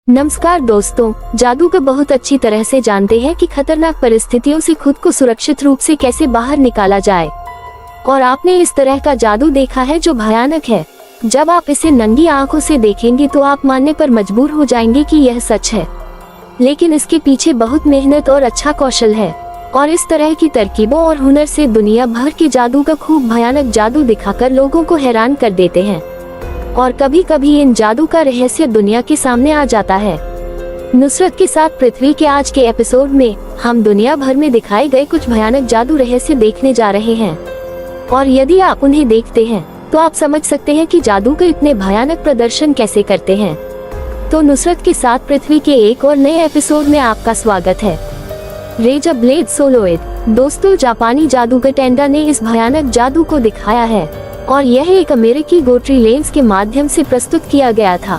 नमस्कार दोस्तों, जादू को बहुत अच्छी तरह से जानते हैं कि खतरनाक परिस्थितियों से खुद को सुरक्षित रूप से कैसे बाहर निकाला जाए। और आपने इस तरह का जादू देखा है जो भयानक है। जब आप इसे नंगी आंखों से देखेंगे तो आप मानने पर मजबूर हो जाएंगे कि यह सच है, लेकिन इसके पीछे बहुत मेहनत और अच्छा कौशल है। और इस तरह की तरकीबों और हुनर से दुनिया भर के जादू का खूब भयानक जादू दिखाकर लोगों को हैरान कर देते हैं। और कभी कभी इन जादू का रहस्य दुनिया के सामने आ जाता है। नुसरत के साथ पृथ्वी के आज के एपिसोड में हम दुनिया भर में दिखाए गए कुछ भयानक जादू रहस्य देखने जा रहे हैं। और यदि आप उन्हें देखते हैं तो आप समझ सकते हैं कि जादू के इतने भयानक प्रदर्शन कैसे करते हैं। तो नुसरत के साथ पृथ्वी के एक और नए एपिसोड में आपका स्वागत है। रेजा ब्लेड सोलोइड। दोस्तों, जापानी जादूगर टेंडा ने इस भयानक जादू को दिखाया है और यह एक अमेरिकी गोट्री लेंस के माध्यम से प्रस्तुत किया गया था।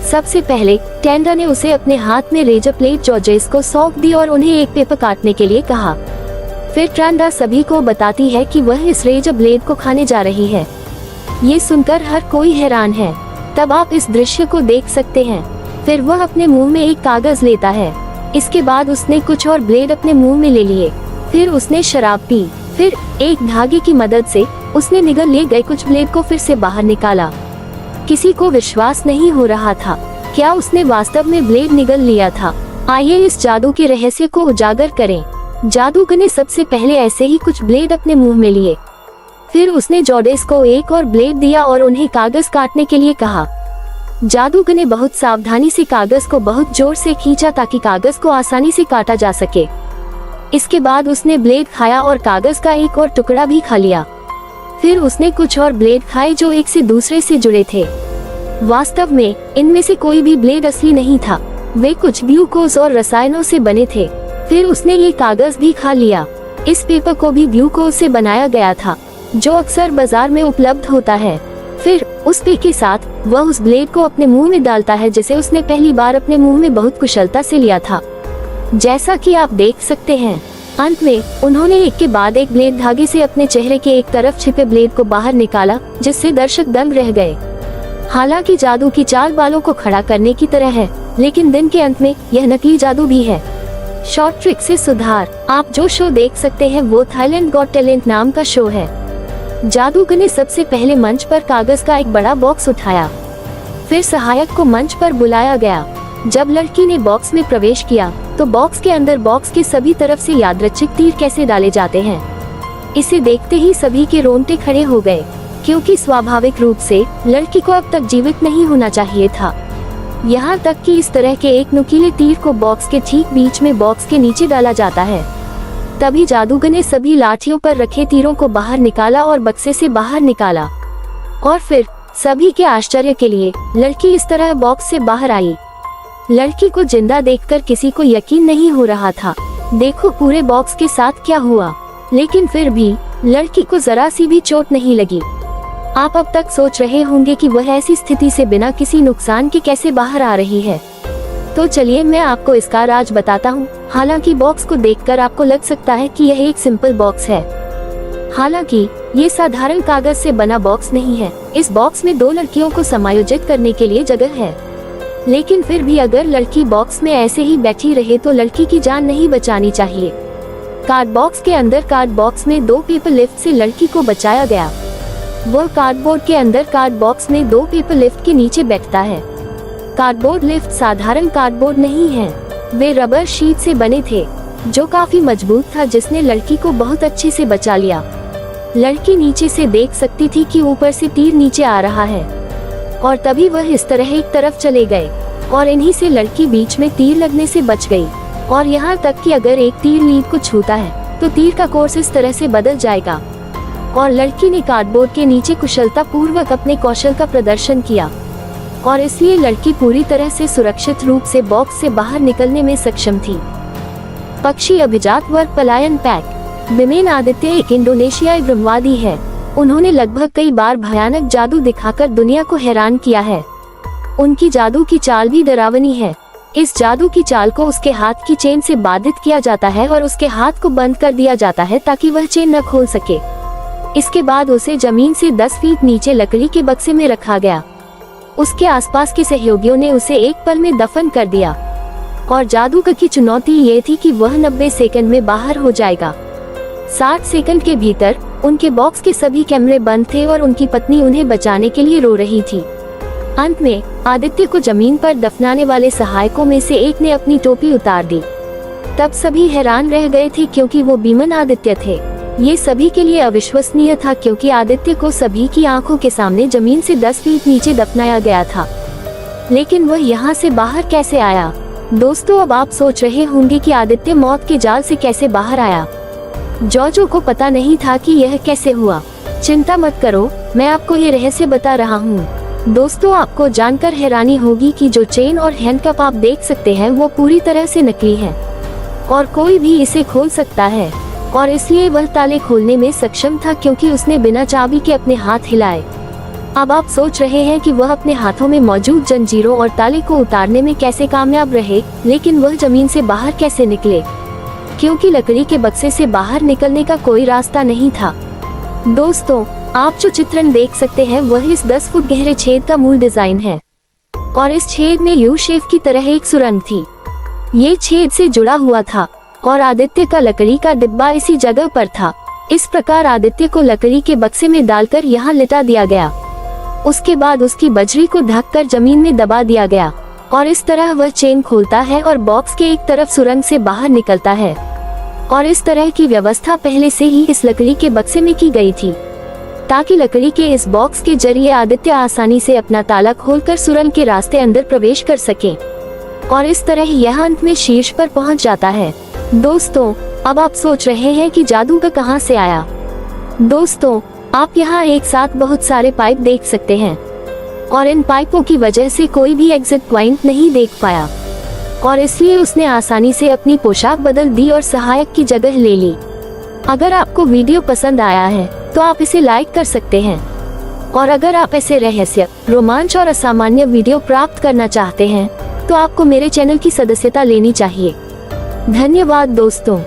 सबसे पहले टेंडा ने उसे अपने हाथ में रेजर ब्लेड जॉर्जेस को सौंप दी और उन्हें एक पेपर काटने के लिए कहा। फिर टेंडा सभी को बताती है कि वह इस रेजर ब्लेड को खाने जा रही है। ये सुनकर हर कोई हैरान है। तब आप इस दृश्य को देख सकते हैं। फिर वह अपने मुंह में एक कागज लेता है। इसके बाद उसने कुछ और ब्लेड अपने मुंह में ले लिए। फिर उसने शराब पी। फिर एक धागे की मदद से उसने निगल लिए गए कुछ ब्लेड को फिर से बाहर निकाला। किसी को विश्वास नहीं हो रहा था, क्या उसने वास्तव में ब्लेड निगल लिया था। आइए इस जादू के रहस्य को उजागर करें। जादूगर ने सबसे पहले ऐसे ही कुछ ब्लेड अपने मुंह में लिए। फिर उसने जॉर्जेस को एक और ब्लेड दिया और उन्हें कागज काटने के लिए कहा। जादूगर ने बहुत सावधानी से कागज को बहुत जोर से खींचा ताकि कागज को आसानी से काटा जा सके। इसके बाद उसने ब्लेड खाया और कागज का एक और टुकड़ा भी खा लिया। फिर उसने कुछ और ब्लेड खाए जो एक से दूसरे से जुड़े थे। वास्तव में इनमें से कोई भी ब्लेड असली नहीं था, वे कुछ ग्लूकोज और रसायनों से बने थे। फिर उसने ये कागज भी खा लिया। इस पेपर को भी ग्लूकोज से बनाया गया था, जो अक्सर बाजार में उपलब्ध होता है। फिर उस पेपर के साथ वह उस ब्लेड को अपने मुंह में डालता है, जिसे उसने पहली बार अपने मुंह में बहुत कुशलता से लिया था। जैसा कि आप देख सकते हैं, अंत में उन्होंने एक के बाद एक ब्लेड धागे से अपने चेहरे के एक तरफ छिपे ब्लेड को बाहर निकाला, जिससे दर्शक दंग रह गए। हालांकि जादू की चाल बालों को खड़ा करने की तरह है, लेकिन दिन के अंत में यह नकली जादू भी है। शॉर्ट ट्रिक से सुधार। आप जो शो देख सकते हैं वो थाईलैंड गॉट टैलेंट नाम का शो है। जादूगर ने सबसे पहले मंच पर कागज का एक बड़ा बॉक्स उठाया। फिर सहायक को मंच पर बुलाया गया। जब लड़की ने बॉक्स में प्रवेश किया तो बॉक्स के अंदर बॉक्स के सभी तरफ से यादृच्छिक तीर कैसे डाले जाते हैं। इसे देखते ही सभी के रोंगटे खड़े हो गए, क्योंकि स्वाभाविक रूप से लड़की को अब तक जीवित नहीं होना चाहिए था। यहाँ तक कि इस तरह के एक नुकीले तीर को बॉक्स के ठीक बीच में बॉक्स के नीचे डाला जाता है। तभी जादूगर ने सभी लाठियों पर रखे तीरों को बाहर निकाला और बक्से से बाहर निकाला। और फिर सभी के आश्चर्य के लिए लड़की इस तरह बॉक्स से बाहर आई। लड़की को जिंदा देखकर किसी को यकीन नहीं हो रहा था। देखो पूरे बॉक्स के साथ क्या हुआ। लेकिन फिर भी लड़की को जरा सी भी चोट नहीं लगी। आप अब तक सोच रहे होंगे कि वह ऐसी स्थिति से बिना किसी नुकसान के कैसे बाहर आ रही है। तो चलिए मैं आपको इसका राज बताता हूँ। हालांकि बॉक्स को देखकर आपको लग सकता है कि यह एक सिंपल बॉक्स है। हालांकि ये साधारण कागज से बना बॉक्स नहीं है। इस बॉक्स में दो लड़कियों को समायोजित करने के लिए जगह है। लेकिन फिर भी अगर लड़की बॉक्स में ऐसे ही बैठी रहे तो लड़की की जान नहीं बचानी चाहिए। कार्ड बॉक्स के अंदर कार्ड बॉक्स में दो पेपर लिफ्ट से लड़की को बचाया गया। वह कार्डबोर्ड के अंदर कार्ड बॉक्स में दो पेपर लिफ्ट के नीचे बैठता है। कार्डबोर्ड लिफ्ट साधारण कार्डबोर्ड नहीं है, वे रबर शीट से बने थे जो काफी मजबूत था, जिसने लड़की को बहुत अच्छे से बचा लिया। लड़की नीचे से देख सकती थी कि ऊपर से तीर नीचे आ रहा है और तभी वह इस तरह एक तरफ चले गए और इन्हीं से लड़की बीच में तीर लगने से बच गई। और यहाँ तक कि अगर एक तीर लीड को छूता है तो तीर का कोर्स इस तरह से बदल जाएगा। और लड़की ने कार्डबोर्ड के नीचे कुशलता पूर्वक अपने कौशल का प्रदर्शन किया और इसलिए लड़की पूरी तरह से सुरक्षित रूप से बॉक्स से बाहर निकलने में सक्षम थी। पक्षी अभिजात वर्ग पलायन पैक। बिमेन आदित्य एक इंडोनेशियाई ब्रह्मवादी है। उन्होंने लगभग कई बार भयानक जादू दिखाकर दुनिया को हैरान किया है। उनकी जादू की चाल भी डरावनी है। इस जादू की चाल को उसके हाथ की चेन से बाधित किया जाता है और उसके हाथ को बंद कर दिया जाता है ताकि वह चेन न खोल सके। इसके बाद उसे जमीन से 10 फीट नीचे लकड़ी के बक्से में रखा गया। उसके आसपास के सहयोगियों ने उसे एक पल में दफन कर दिया और जादूगर की चुनौती ये थी कि वह 90 सेकंड में बाहर हो जाएगा। 60 सेकंड के भीतर उनके बॉक्स के सभी कैमरे बंद थे और उनकी पत्नी उन्हें बचाने के लिए रो रही थी। अंत में आदित्य को जमीन पर दफनाने वाले सहायकों में से एक ने अपनी टोपी उतार दी। तब सभी हैरान रह गए थे क्योंकि वो बीमन आदित्य थे। ये सभी के लिए अविश्वसनीय था क्योंकि आदित्य को सभी की आंखों के सामने जमीन से 10 फीट नीचे दफनाया गया था। लेकिन वह यहाँ से बाहर कैसे आया? दोस्तों, अब आप सोच रहे होंगे कि आदित्य मौत के जाल से कैसे बाहर आया। जॉर्जो को पता नहीं था कि यह कैसे हुआ। चिंता मत करो, मैं आपको ये रहस्य बता रहा हूँ। दोस्तों, आपको जानकर हैरानी होगी कि जो चेन और हैंडकफ आप देख सकते हैं वो पूरी तरह से नकली है और कोई भी इसे खोल सकता है और इसलिए वह ताले खोलने में सक्षम था क्योंकि उसने बिना चाबी के अपने हाथ हिलाए। अब आप सोच रहे हैं कि वह अपने हाथों में मौजूद जंजीरों और ताले को उतारने में कैसे कामयाब रहे, लेकिन वह जमीन से बाहर कैसे निकले, क्योंकि लकड़ी के बक्से से बाहर निकलने का कोई रास्ता नहीं था। दोस्तों, आप जो चित्रण देख सकते हैं वह इस 10 फुट गहरे छेद का मूल डिजाइन है और इस छेद में यू शेप की तरह एक सुरंग थी। ये छेद से जुड़ा हुआ था और आदित्य का लकड़ी का डिब्बा इसी जगह पर था। इस प्रकार आदित्य को लकड़ी के बक्से में डालकर यहाँ लिटा दिया गया। उसके बाद उसकी बजरी को ढककर जमीन में दबा दिया गया और इस तरह वह चेन खोलता है और बॉक्स के एक तरफ सुरंग से बाहर निकलता है। और इस तरह की व्यवस्था पहले से ही इस लकड़ी के बक्से में की गई थी ताकि लकड़ी के इस बॉक्स के जरिए आदित्य आसानी से अपना ताला खोलकर सुरंग के रास्ते अंदर प्रवेश कर सके और इस तरह यह अंत में शीर्ष पर पहुंच जाता है। दोस्तों, अब आप सोच रहे हैं कि जादूगर कहां से आया। दोस्तों, आप यहाँ एक साथ बहुत सारे पाइप देख सकते हैं और इन पाइपों की वजह से कोई भी एग्जिट पॉइंट नहीं देख पाया और इसलिए उसने आसानी से अपनी पोशाक बदल दी और सहायक की जगह ले ली। अगर आपको वीडियो पसंद आया है तो आप इसे लाइक कर सकते हैं और अगर आप ऐसे रहस्य, रोमांच और असामान्य वीडियो प्राप्त करना चाहते हैं तो आपको मेरे चैनल की सदस्यता लेनी चाहिए। धन्यवाद दोस्तों।